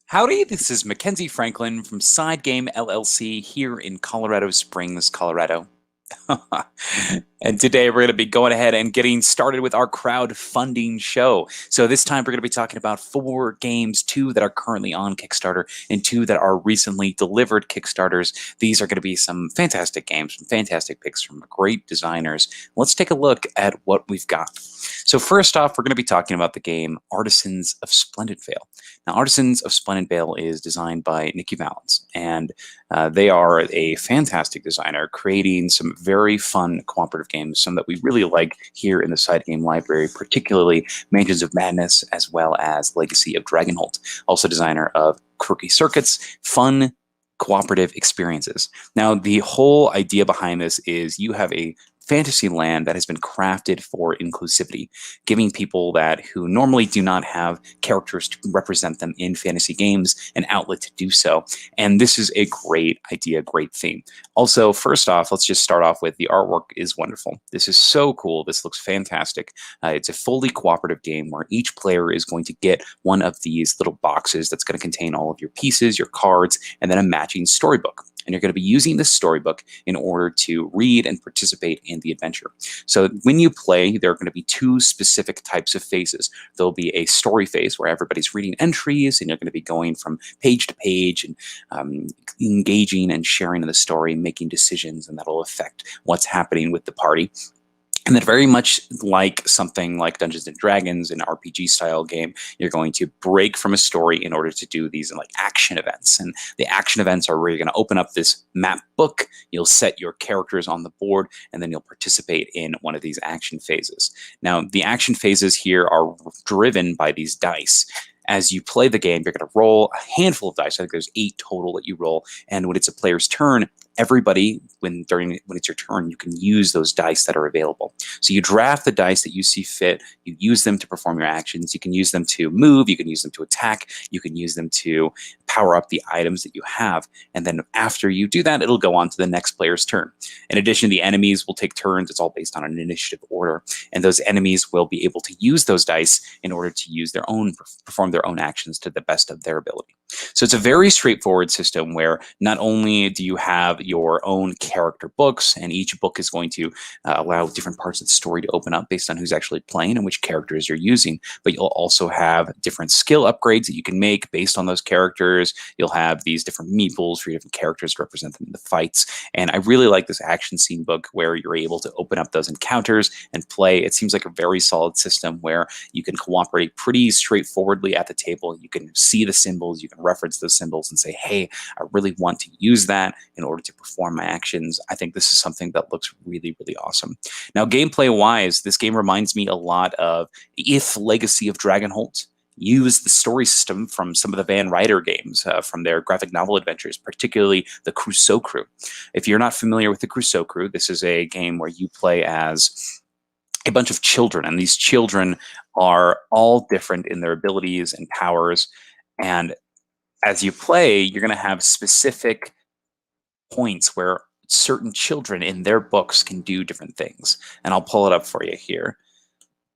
Howdy, this is Mackenzie Franklin from SideGame LLC here in Colorado Springs, Colorado. And today we're going to be going ahead and getting started with our crowdfunding show. So this time we're going to be talking about 4 games, 2 that are currently on Kickstarter and 2 that are recently delivered Kickstarters. These are going to be some fantastic games, some fantastic picks from great designers. Let's take a look at what we've got. So first off, we're going to be talking about the game Artisans of Splendent Vale. Now, Artisans of Splendent Vale is designed by Nikki Valens, and they are a fantastic designer, creating some very fun cooperative games, some that we really like here in the side game library, particularly Mansions of Madness, as well as Legacy of Dragonholt. Also designer of Quirky Circuits, fun cooperative experiences. Now, the whole idea behind this is you have a fantasy land that has been crafted for inclusivity, giving people that who normally do not have characters to represent them in fantasy games an outlet to do so. And this is a great idea, great theme. Also, first off, let's just start off with the artwork is wonderful. This is so cool. This looks fantastic. It's a fully cooperative game where each player is going to get one of these little boxes that's going to contain all of your pieces, your cards, and then a matching storybook. And you're going to be using this storybook in order to read and participate in the adventure. So when you play, there are going to be 2 specific types of phases. There'll be a story phase where everybody's reading entries, and you're going to be going from page to page and engaging and sharing in the story, making decisions, and that'll affect what's happening with the party. And then very much like something like Dungeons and Dragons, an RPG style game, you're going to break from a story in order to do these like action events. And the action events are where you're going to open up this map book, you'll set your characters on the board, and then you'll participate in one of these action phases. Now, the action phases here are driven by these dice. As you play the game, you're going to roll a handful of dice. I think there's 8 total that you roll. And when it's a player's turn, everybody, when it's your turn, you can use those dice that are available. So you draft the dice that you see fit. You use them to perform your actions. You can use them to move. You can use them to attack. You can use them to power up the items that you have. And then after you do that, it'll go on to the next player's turn. In addition, the enemies will take turns. It's all based on an initiative order. And those enemies will be able to use those dice in order to use their own, perform their own actions to the best of their ability. So it's a very straightforward system where not only do you have your own character books, and each book is going to allow different parts of the story to open up based on who's actually playing and which characters you're using, but you'll also have different skill upgrades that you can make based on those characters. You'll have these different meeples for your different characters to represent them in the fights. And I really like this action scene book where you're able to open up those encounters and play. It seems like a very solid system where you can cooperate pretty straightforwardly at the table. You can see the symbols, you can reference those symbols and say, hey, I really want to use that in order to perform my actions. I think this is something that looks really, really awesome. Now, gameplay-wise, this game reminds me a lot of if Legacy of Dragonholt used the story system from some of the Van Ryder games from their graphic novel adventures, particularly the Crusoe Crew. If you're not familiar with the Crusoe Crew, this is a game where you play as a bunch of children, and these children are all different in their abilities and powers. And as you play, you're going to have specific points where certain children in their books can do different things. And I'll pull it up for you here.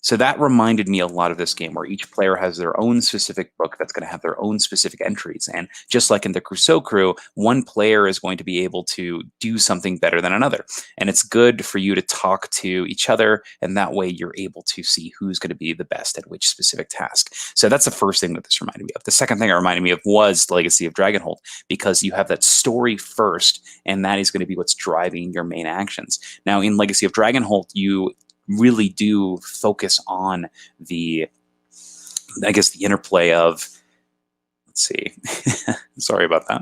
So that reminded me a lot of this game where each player has their own specific book that's going to have their own specific entries. And just like in the Crusoe Crew, one player is going to be able to do something better than another. And it's good for you to talk to each other, and that way you're able to see who's going to be the best at which specific task. So that's the first thing that this reminded me of. The second thing it reminded me of was Legacy of Dragonholt, because you have that story first, and that is going to be what's driving your main actions. Now, in Legacy of Dragonholt, you really do focus on the, I guess, the interplay of, let's see, sorry about that.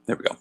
There we go.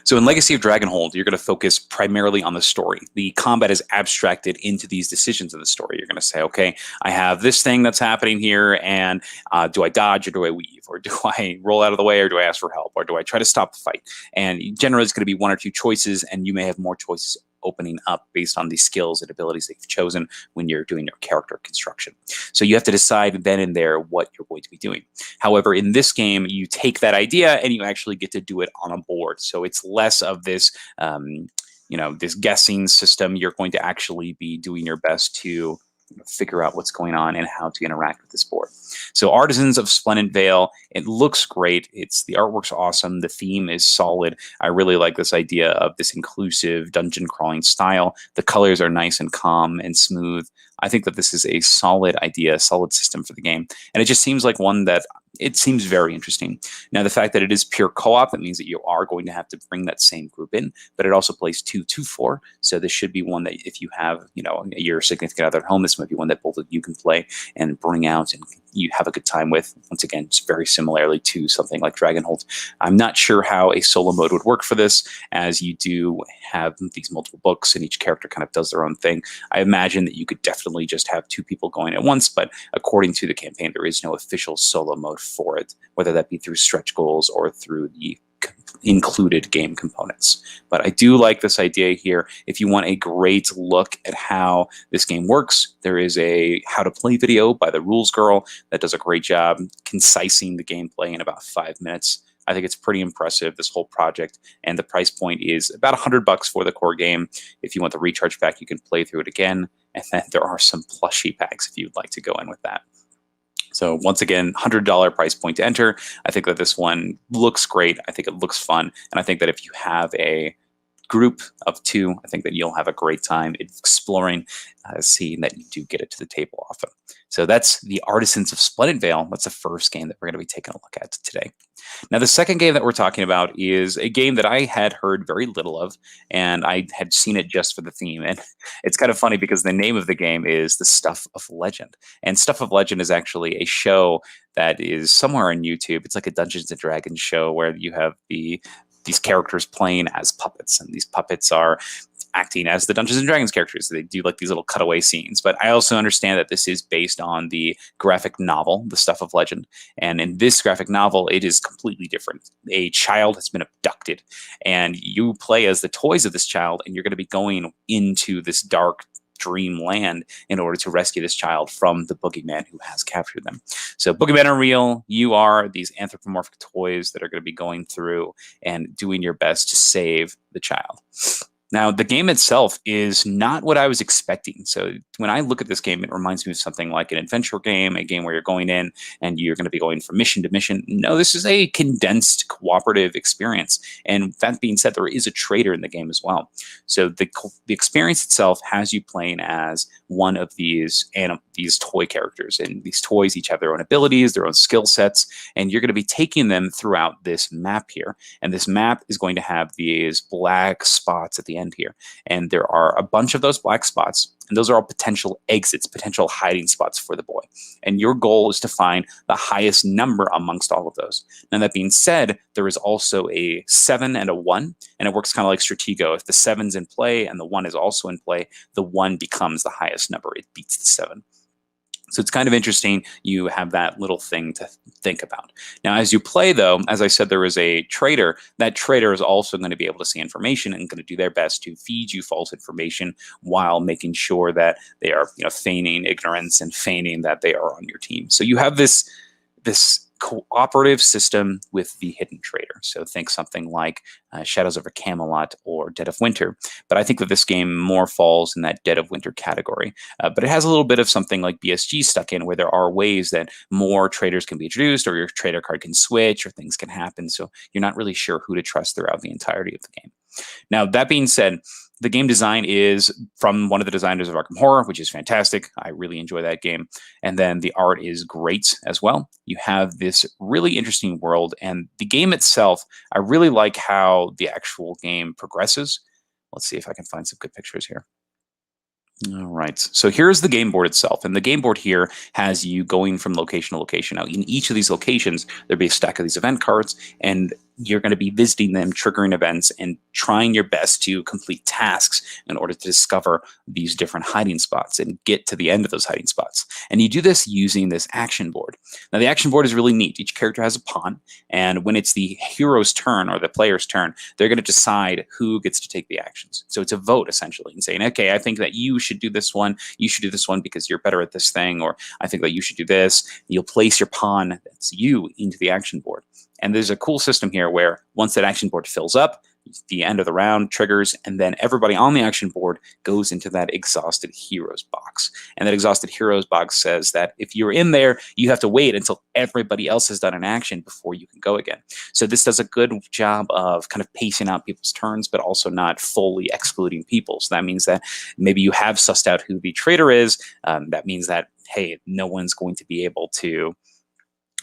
So in Legacy of Dragonholt, you're going to focus primarily on the story. The combat is abstracted into these decisions of the story. You're going to say, okay, I have this thing that's happening here, and do I dodge or do I weave? Or do I roll out of the way, or do I ask for help? Or do I try to stop the fight? And generally, it's going to be 1 or 2 choices, and you may have more choices opening up based on the skills and abilities that you've chosen when you're doing your character construction. So you have to decide then and there what you're going to be doing. However, in this game, you take that idea and you actually get to do it on a board. So it's less of this, this guessing system. You're going to actually be doing your best to figure out what's going on and how to interact with this board. So Artisans of Splendent Vale, it looks great. The artwork's awesome. The theme is solid. I really like this idea of this inclusive dungeon crawling style. The colors are nice and calm and smooth. I think that this is a solid idea, solid system for the game. And it just seems like one that it seems very interesting. Now, the fact that it is pure co-op, that means that you are going to have to bring that same group in, but it also plays 2-2-4. So this should be one that if you have, your significant other at home, this might be one that both of you can play and bring out and you have a good time with. Once again, it's very similarly to something like Dragonholt. I'm not sure how a solo mode would work for this, as you do have these multiple books and each character kind of does their own thing. I imagine that you could definitely just have 2 people going at once, but according to the campaign, there is no official solo mode for it, whether that be through stretch goals or through the included game components. But I do like this idea here. If you want a great look at how this game works, there is a how to play video by the Rules Girl that does a great job concising the gameplay in about 5 minutes. I think it's pretty impressive, this whole project, and the price point is about $100 for the core game. If you want the recharge pack, you can play through it again, and then there are some plushie packs if you'd like to go in with that. So once again, $100 price point to enter. I think that this one looks great. I think it looks fun. And I think that if you have a group of 2, I think that you'll have a great time exploring, seeing that you do get it to the table often. So that's the Artisans of Splendent Vale. That's the first game that we're going to be taking a look at today. Now, the second game that we're talking about is a game that I had heard very little of, and I had seen it just for the theme. And it's kind of funny because the name of the game is The Stuff of Legend. And Stuff of Legend is actually a show that is somewhere on YouTube. It's like a Dungeons & Dragons show where you have these characters playing as puppets, and these puppets are acting as the Dungeons & Dragons characters. They do like these little cutaway scenes. But I also understand that this is based on the graphic novel, The Stuff of Legend. And in this graphic novel, it is completely different. A child has been abducted, and you play as the toys of this child, and you're going to be going into this dark dreamland in order to rescue this child from the boogeyman who has captured them. So boogeymen are real. You are these anthropomorphic toys that are going to be going through and doing your best to save the child. Now, the game itself is not what I was expecting. So when I look at this game, it reminds me of something like an adventure game, a game where you're going in and you're going to be going from mission to mission. No, this is a condensed cooperative experience. And that being said, there is a trader in the game as well. So the experience itself has you playing as one of these toy characters. And these toys each have their own abilities, their own skill sets, and you're going to be taking them throughout this map here. And this map is going to have these black spots at the end here. And there are a bunch of those black spots, and those are all potential exits, potential hiding spots for the boy. And your goal is to find the highest number amongst all of those. Now, that being said, there is also a 7 and a 1, and it works kind of like Stratego. If the 7's in play and the 1 is also in play, the 1 becomes the highest number. It beats the 7. So it's kind of interesting. You have that little thing to think about. Now, as you play, though, as I said, there is a trader. That trader is also going to be able to see information and going to do their best to feed you false information while making sure that they are, feigning ignorance and feigning that they are on your team. So you have this cooperative system with the hidden trader. So think something like Shadows over Camelot or Dead of Winter. But I think that this game more falls in that Dead of Winter category. But it has a little bit of something like BSG stuck in, where there are ways that more traders can be introduced, or your trader card can switch, or things can happen. So you're not really sure who to trust throughout the entirety of the game. Now, that being said, the game design is from one of the designers of Arkham Horror, which is fantastic. I really enjoy that game. And then the art is great as well. You have this really interesting world. And the game itself, I really like how the actual game progresses. Let's see if I can find some good pictures here. All right, so here's the game board itself. And the game board here has you going from location to location. Now, in each of these locations, there'll be a stack of these event cards, and you're going to be visiting them, triggering events, and trying your best to complete tasks in order to discover these different hiding spots and get to the end of those hiding spots. And you do this using this action board. Now, the action board is really neat. Each character has a pawn, and when it's the hero's turn or the player's turn, they're going to decide who gets to take the actions. So it's a vote, essentially, and saying, okay, I think that you should do this one. You should do this one because you're better at this thing, or I think that you should do this. You'll place your pawn, that's you, into the action board. And there's a cool system here where once that action board fills up, The end of the round triggers, and then everybody on the action board goes into that exhausted heroes box. And that exhausted heroes box says that if you're in there, you have to wait until everybody else has done an action before you can go again. So this does a good job of kind of pacing out people's turns, but also not fully excluding people. So that means that maybe you have sussed out who the traitor is. That means that, hey, no one's going to be able to,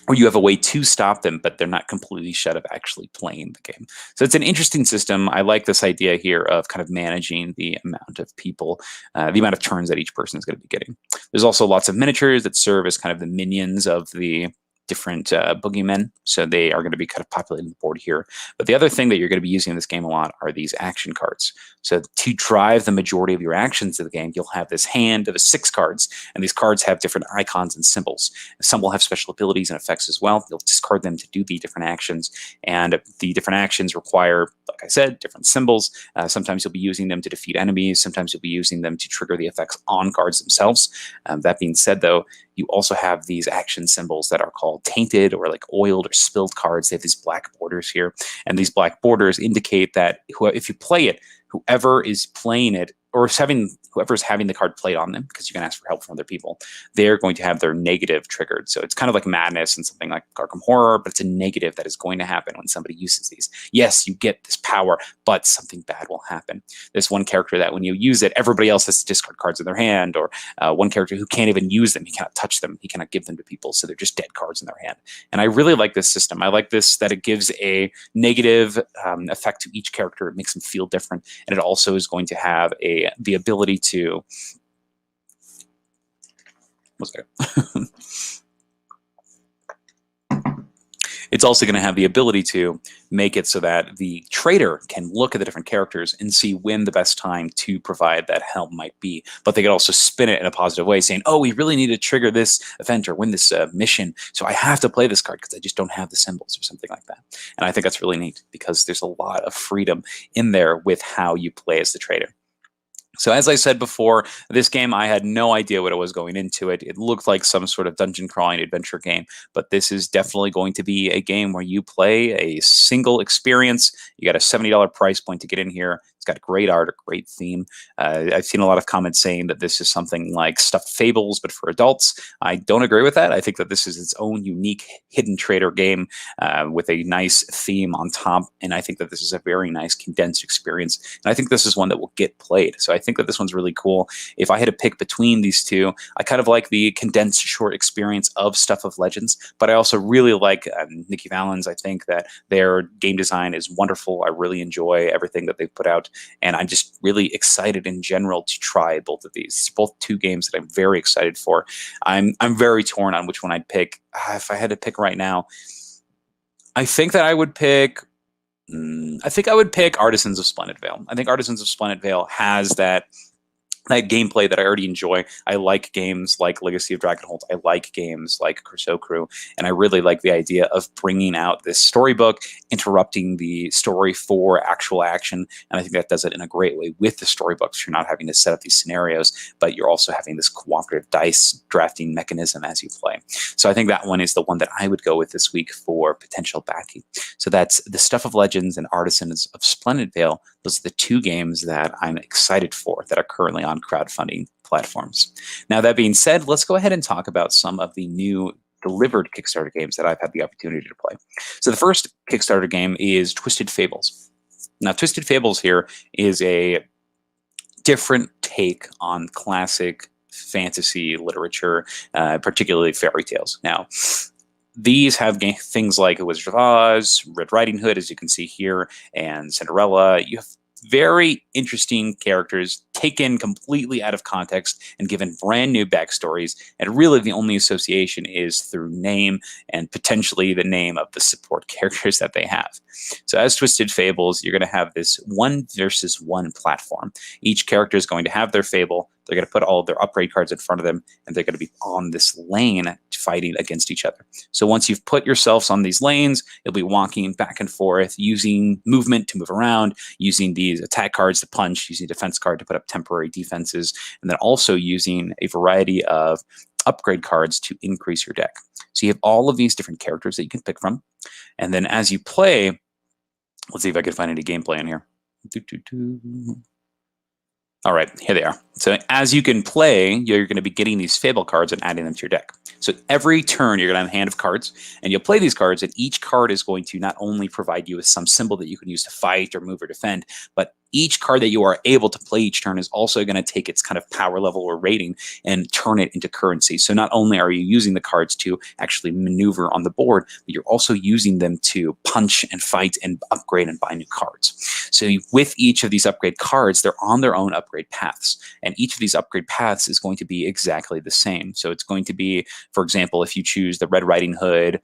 or you have a way to stop them, but they're not completely shut of actually playing the game. So it's an interesting system. I like this idea here of kind of managing the amount of people, the amount of turns that each person is going to be getting. There's also lots of miniatures that serve as kind of the minions of the different boogeymen. So they are going to be kind of populating the board here. But the other thing that you're going to be using in this game a lot are these action cards. So to drive the majority of your actions of the game, you'll have this hand of 6 cards, and these cards have different icons and symbols. Some will have special abilities and effects as well. You'll discard them to do the different actions, and the different actions require, like I said, different symbols. Sometimes you'll be using them to defeat enemies. Sometimes you'll be using them to trigger the effects on cards themselves. That being said, though, you also have these action symbols that are called tainted or like oiled or spilled cards. They have these black borders here, and these black borders indicate that if you play it, whoever is playing it, or whoever's having the card played on them, because you can ask for help from other people, they're going to have their negative triggered. So it's kind of like madness and something like Arkham Horror, but it's a negative that is going to happen when somebody uses these. Yes, you get this power, but something bad will happen. There's one character that when you use it, everybody else has to discard cards in their hand, or one character who can't even use them. He cannot touch them. He cannot give them to people, so they're just dead cards in their hand. And I really like this system. I like this, that it gives a negative effect to each character. It makes them feel different, and it also is going to have the ability to it's also going to have the ability to make it so that the trader can look at the different characters and see when the best time to provide that help might be. But they could also spin it in a positive way, saying, oh, we really need to trigger this event or win this mission, so I have to play this card because I just don't have the symbols, or something like that. And I think that's really neat because there's a lot of freedom in there with how you play as the trader. So as I said before, this game, I had no idea what I was going into it. It looked like some sort of dungeon crawling adventure game, but this is definitely going to be a game where you play a single experience. You got a $70 price point to get in here. It's got great art, a great theme. I've seen a lot of comments saying that this is something like stuffed Fables, but for adults. I don't agree with that. I think that this is its own unique hidden trader game with a nice theme on top, and I think that this is a very nice condensed experience. And I think this is one that will get played. So I think that this one's really cool. If I had to pick between these two, I kind of like the condensed short experience of Stuff of Legends, but I also really like Nikki Valens. I think that their game design is wonderful. I really enjoy everything that they've put out, and I'm just really excited in general to try both of these. It's both two games that I'm very excited for. I'm very torn on which one I'd pick. If I had to pick right now, I think that I would pick Artisans of Splendent Vale. I think Artisans of Splendent Vale has that gameplay that I already enjoy. I like games like Legacy of Dragonholt. I like games like Crusoe Crew. And I really like the idea of bringing out this storybook, interrupting the story for actual action. And I think that does it in a great way with the storybooks. You're not having to set up these scenarios, but you're also having this cooperative dice drafting mechanism as you play. So I think that one is the one that I would go with this week for potential backing. So that's the Stuff of Legends and Artisans of Splendid Vale. Those are the two games that I'm excited for that are currently on crowdfunding platforms. Now, that being said, let's go ahead and talk about some of the new delivered Kickstarter games that I've had the opportunity to play. So the first Kickstarter game is Twisted Fables. Now, Twisted Fables here is a different take on classic fantasy literature, particularly fairy tales. Now, these have things like Wizard of Oz, Red Riding Hood, as you can see here, and Cinderella. You have very interesting characters taken completely out of context and given brand new backstories. And really the only association is through name and potentially the name of the support characters that they have. So as Twisted Fables, you're going to have this 1-versus-1 platform. Each character is going to have their fable. They're going to put all of their upgrade cards in front of them, and they're going to be on this lane fighting against each other. So once you've put yourselves on these lanes, you'll be walking back and forth, using movement to move around, using these attack cards to punch, using defense card to put up temporary defenses, and then also using a variety of upgrade cards to increase your deck. So you have all of these different characters that you can pick from. And then as you play, Let's see if I can find any gameplay in here. All right, here they are. So as you can play, you're going to be getting these Fable cards and adding them to your deck. So every turn, you're going to have a hand of cards, and you'll play these cards, and each card is going to not only provide you with some symbol that you can use to fight or move or defend, but each card that you are able to play each turn is also going to take its kind of power level or rating and turn it into currency. So not only are you using the cards to actually maneuver on the board, but you're also using them to punch and fight and upgrade and buy new cards. So with each of these upgrade cards, they're on their own upgrade paths. And each of these upgrade paths is going to be exactly the same. So it's going to be, for example, if you choose the Red Riding Hood,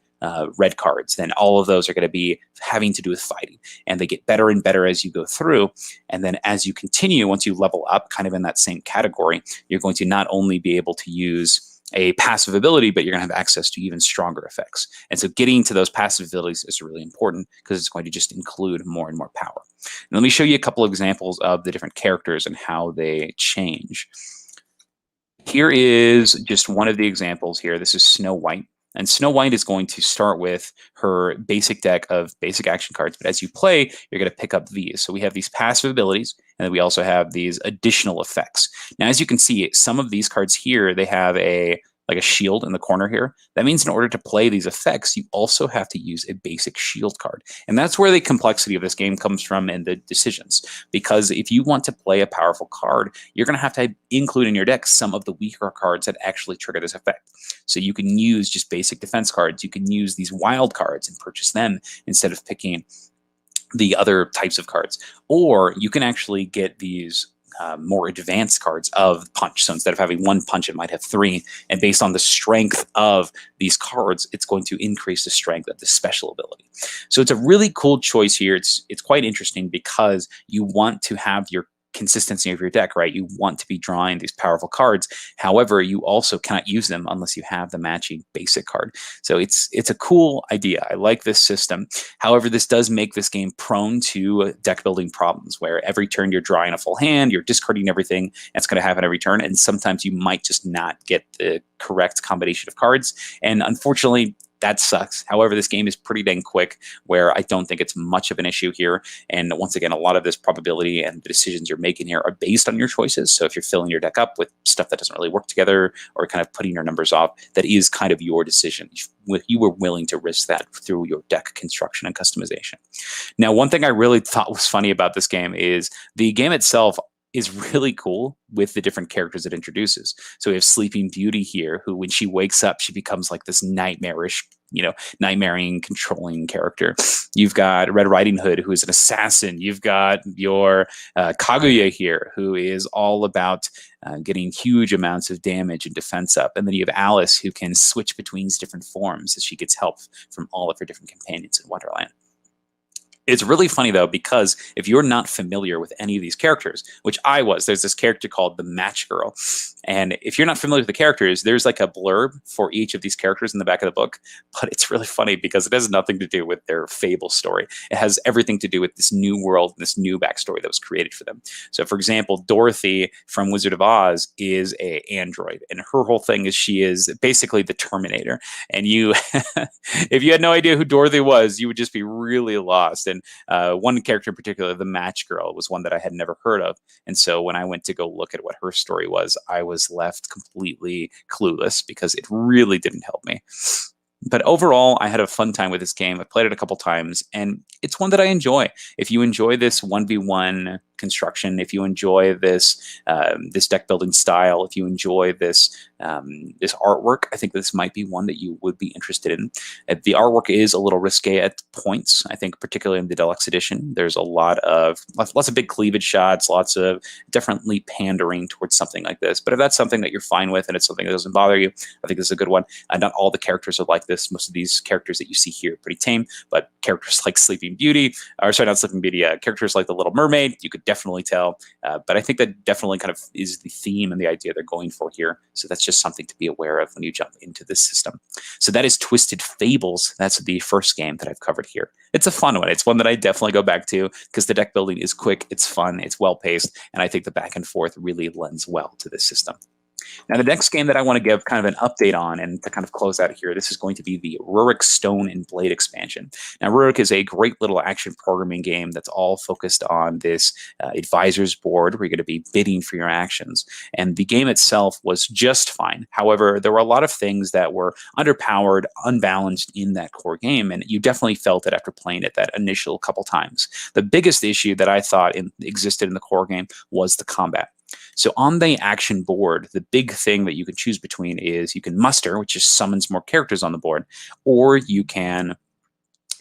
red cards, then all of those are going to be having to do with fighting, and they get better and better as you go through. And then as you continue, once you level up kind of in that same category, you're going to not only be able to use a passive ability, but you're going to have access to even stronger effects. And so getting to those passive abilities is really important because it's going to just include more and more power. And let me show you a couple of examples of the different characters and how they change. Here is just one of the examples here. This is Snow White. And Snow White is going to start with her basic deck of basic action cards. But as you play, you're going to pick up these. So we have these passive abilities, and then we also have these additional effects. Now, as you can see, some of these cards here, they have a shield in the corner here. That means in order to play these effects, you also have to use a basic shield card. And that's where the complexity of this game comes from and the decisions. Because if you want to play a powerful card, you're going to have to include in your deck some of the weaker cards that actually trigger this effect. So you can use just basic defense cards. You can use these wild cards and purchase them instead of picking the other types of cards. Or you can actually get these more advanced cards of punch. So instead of having one punch, it might have three. And based on the strength of these cards, it's going to increase the strength of the special ability. So it's a really cool choice here. It's quite interesting because you want to have your consistency of your deck, right? You want to be drawing these powerful cards. However, you also cannot use them unless you have the matching basic card. So it's a cool idea. I like this system. However, this does make this game prone to deck building problems where every turn you're drawing a full hand, you're discarding everything. That's going to happen every turn. And sometimes you might just not get the correct combination of cards. And unfortunately, that sucks. However, this game is pretty dang quick where I don't think it's much of an issue here. And once again, a lot of this probability and the decisions you're making here are based on your choices. So if you're filling your deck up with stuff that doesn't really work together or kind of putting your numbers off, that is kind of your decision. You were willing to risk that through your deck construction and customization. Now, one thing I really thought was funny about this game is the game itself is really cool with the different characters it introduces. So we have Sleeping Beauty here, who when she wakes up, she becomes like this nightmarish, nightmaring, controlling character. You've got Red Riding Hood, who is an assassin. You've got your Kaguya here, who is all about getting huge amounts of damage and defense up. And then you have Alice, who can switch between these different forms as she gets help from all of her different companions in Wonderland. It's really funny, though, because if you're not familiar with any of these characters, which I was, there's this character called the Match Girl. And if you're not familiar with the characters, there's like a blurb for each of these characters in the back of the book. But it's really funny because it has nothing to do with their Fable story. It has everything to do with this new world, this new backstory that was created for them. So, for example, Dorothy from Wizard of Oz is an android. And her whole thing is she is basically the Terminator. And you, if you had no idea who Dorothy was, you would just be really lost. And one character in particular, the Match Girl, was one that I had never heard of. And so when I went to go look at what her story was, I was left completely clueless because it really didn't help me. But overall, I had a fun time with this game. I played it a couple times, and it's one that I enjoy. If you enjoy this 1v1 construction, if you enjoy this this deck building style, if you enjoy this this artwork, I think this might be one that you would be interested in. The artwork is a little risque at points. I think particularly in the deluxe edition, there's a lots of big cleavage shots, lots of definitely pandering towards something like this. But if that's something that you're fine with and it's something that doesn't bother you, I think this is a good one. Not all the characters are like this. Most of these characters that you see here are pretty tame, but characters like Sleeping Beauty, or sorry, not Sleeping Beauty, characters like the Little Mermaid, you could definitely tell. But I think that definitely kind of is the theme and the idea they're going for here. So that's just something to be aware of when you jump into this system. So that is Twisted Fables. That's the first game that I've covered here. It's a fun one. It's one that I definitely go back to because the deck building is quick, it's fun, it's well paced, and I think the back and forth really lends well to this system. Now, the next game that I want to give kind of an update on and to kind of close out here, this is going to be the Rurik Stone and Blade expansion. Now, Rurik is a great little action programming game that's all focused on this advisor's board where you're going to be bidding for your actions. And the game itself was just fine. However, there were a lot of things that were underpowered, unbalanced in that core game, and you definitely felt it after playing it that initial couple times. The biggest issue that I thought existed in the core game was the combat. So on the action board, the big thing that you can choose between is you can muster, which just summons more characters on the board, or you can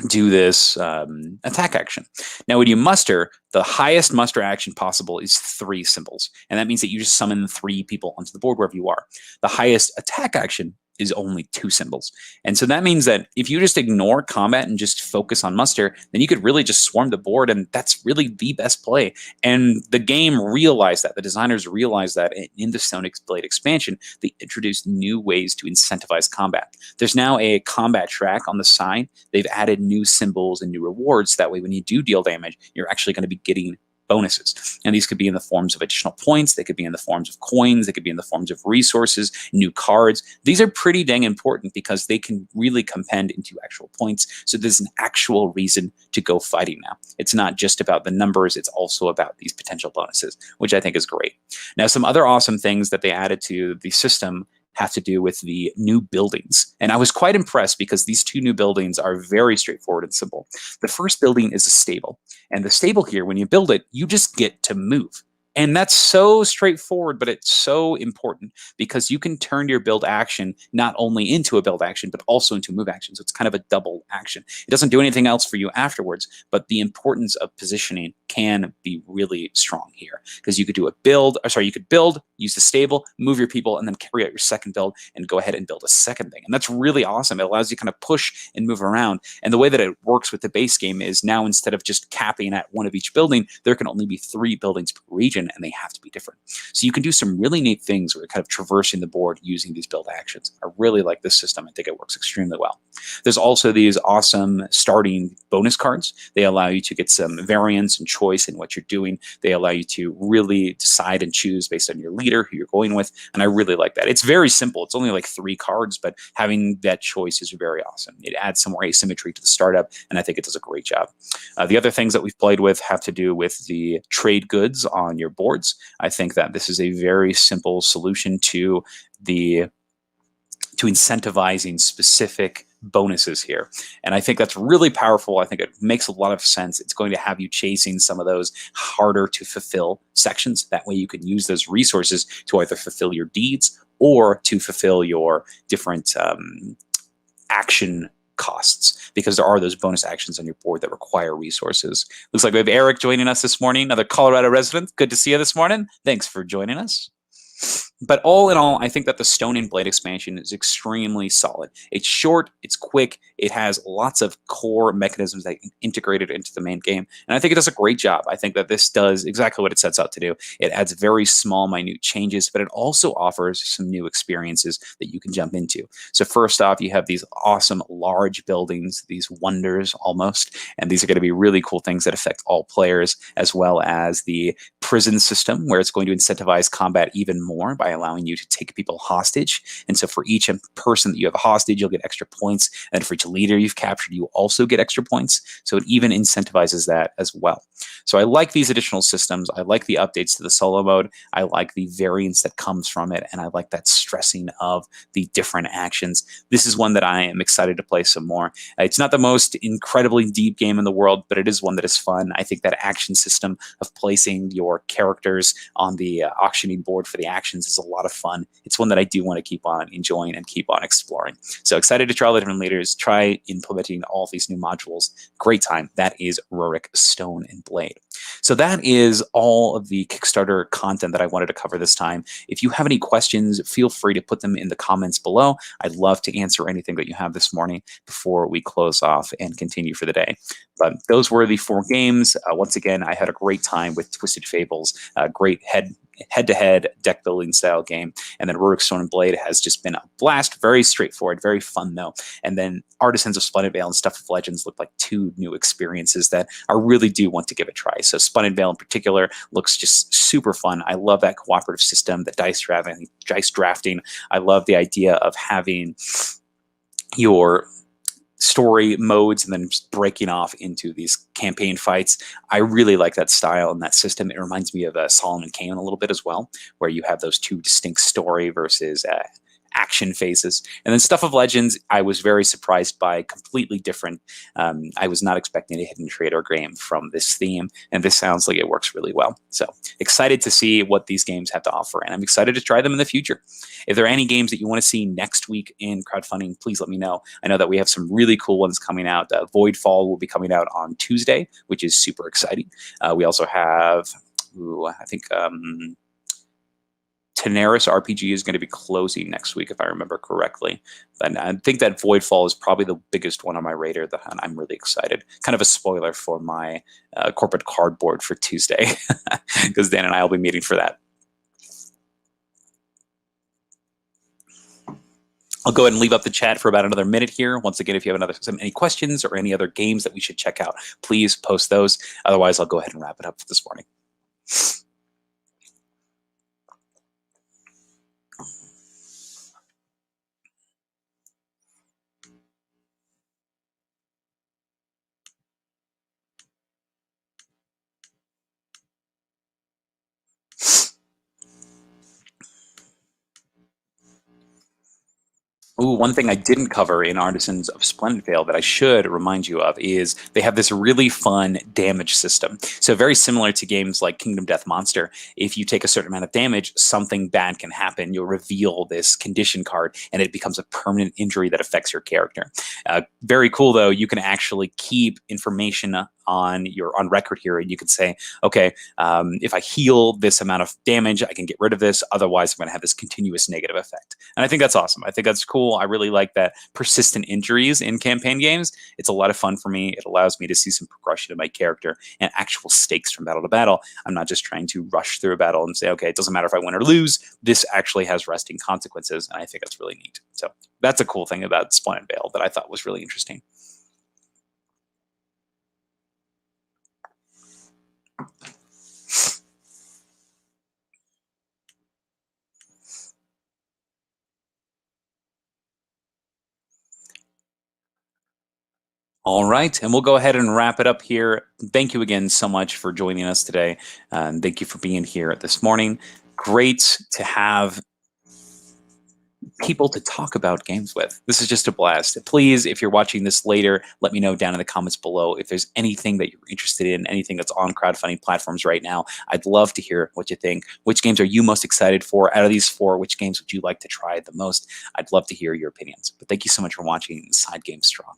do this attack action. Now, when you muster, the highest muster action possible is 3 symbols. And that means that you just summon 3 people onto the board wherever you are. The highest attack action is only 2 symbols. And so that means that if you just ignore combat and just focus on muster, then you could really just swarm the board, and that's really the best play. And the game realized that, the designers realized that in the Stone Blade expansion, they introduced new ways to incentivize combat. There's now a combat track on the side. They've added new symbols and new rewards. That way, when you do deal damage, you're actually going to be getting bonuses. And these could be in the forms of additional points. They could be in the forms of coins. They could be in the forms of resources, new cards. These are pretty dang important because they can really compend into actual points. So there's an actual reason to go fighting now. It's not just about the numbers. It's also about these potential bonuses, which I think is great. Now, some other awesome things that they added to the system have to do with the new buildings. And I was quite impressed because these 2 new buildings are very straightforward and simple. The first building is a stable. And the stable here, when you build it, you just get to move. And that's so straightforward, but it's so important because you can turn your build action not only into a build action, but also into a move action. So it's kind of a double action. It doesn't do anything else for you afterwards, but the importance of positioning can be really strong here because you could do a build, or sorry, you could build, use the stable, move your people, and then carry out your second build and go ahead and build a second thing. And that's really awesome. It allows you to kind of push and move around. And the way that it works with the base game is now instead of just capping at 1 of each building, there can only be 3 buildings per region, and they have to be different. So you can do some really neat things where you're kind of traversing the board using these build actions. I really like this system. I think it works extremely well. There's also these awesome starting bonus cards. They allow you to get some variance and choice in what you're doing. They allow you to really decide and choose based on your leader, who you're going with, and I really like that. It's very simple. It's only like 3 cards, but having that choice is very awesome. It adds some more asymmetry to the startup, and I think it does a great job. The other things that we've played with have to do with the trade goods on your boards. I think that this is a very simple solution to incentivizing specific bonuses here. And I think that's really powerful. I think it makes a lot of sense. It's going to have you chasing some of those harder to fulfill sections. That way you can use those resources to either fulfill your deeds or to fulfill your different action costs, because there are those bonus actions on your board that require resources. Looks like we have Eric joining us this morning, another Colorado resident. Good to see you this morning. Thanks for joining us. But all in all, I think that the Stone and Blade expansion is extremely solid. It's short, it's quick, it has lots of core mechanisms that are integrated into the main game, and I think it does a great job. I think that this does exactly what it sets out to do. It adds very small, minute changes, but it also offers some new experiences that you can jump into. So first off, you have these awesome large buildings, these wonders almost, and these are going to be really cool things that affect all players, as well as the prison system, where it's going to incentivize combat even more by allowing you to take people hostage. And so for each person that you have a hostage, you'll get extra points. And for each leader you've captured, you also get extra points. So it even incentivizes that as well. So I like these additional systems. I like the updates to the solo mode. I like the variance that comes from it. And I like that stressing of the different actions. This is one that I am excited to play some more. It's not the most incredibly deep game in the world, but it is one that is fun. I think that action system of placing your characters on the auctioning board for the actions is a lot of fun. It's one that I do want to keep on enjoying and keep on exploring. So excited to try all the different leaders, try implementing all these new modules. Great time. That is Rurik, Stone, and Blade. So that is all of the Kickstarter content that I wanted to cover this time. If you have any questions, feel free to put them in the comments below. I'd love to answer anything that you have this morning before we close off and continue for the day. But those were the 4 games. Once again, I had a great time with Twisted Fables. Great head head-to-head deck building style game. And then Rurik Stone and Blade has just been a blast. Very straightforward, very fun though. And then Artisans of Splendent Vale and Stuff of Legends look like two new experiences that I really do want to give a try. So Splendent Vale in particular looks just super fun. I love that cooperative system, the dice drafting. I love the idea of having your story modes and then just breaking off into these campaign fights. I really like that style and that system. It reminds me of Solomon Kane a little bit as well, where you have those two distinct story versus action phases. And then Stuff of Legends, I was very surprised by, completely different. I was not expecting a hidden trader game from this theme, and this sounds like it works really well. So excited to see what these games have to offer, and I'm excited to try them in the future. If there are any games that you want to see next week in crowdfunding, please let me know. I know that we have some really cool ones coming out. Voidfall will be coming out on Tuesday, which is super exciting. We also have, I think, Tenaris RPG is going to be closing next week, if I remember correctly. And I think that Voidfall is probably the biggest one on my radar that I'm really excited. Kind of a spoiler for my corporate cardboard for Tuesday, because Dan and I will be meeting for that. I'll go ahead and leave up the chat for about another minute here. Once again, if you have any questions or any other games that we should check out, please post those. Otherwise, I'll go ahead and wrap it up for this morning. Ooh, one thing I didn't cover in Artisans of Splendid Vale that I should remind you of is they have this really fun damage system. So very similar to games like Kingdom Death Monster, if you take a certain amount of damage, something bad can happen. You'll reveal this condition card, and it becomes a permanent injury that affects your character. Very cool, though. You can actually keep information on record here, and you can say, okay, if I heal this amount of damage, I can get rid of this. Otherwise, I'm going to have this continuous negative effect. And I think that's awesome. I think that's cool. I really like that persistent injuries in campaign games. It's a lot of fun for me. It allows me to see some progression in my character and actual stakes from battle to battle. I'm not just trying to rush through a battle and say, okay, it doesn't matter if I win or lose. This actually has resting consequences, and I think that's really neat. So that's a cool thing about Splendid Vale that I thought was really interesting. All right, and we'll go ahead and wrap it up here. Thank you again so much for joining us today. Thank you for being here this morning. Great to have people to talk about games with. This is just a blast. Please, if you're watching this later, let me know down in the comments below if there's anything that you're interested in, anything that's on crowdfunding platforms right now. I'd love to hear what you think. Which games are you most excited for? Out of these four, which games would you like to try the most? I'd love to hear your opinions. But thank you so much for watching Side Game Strong.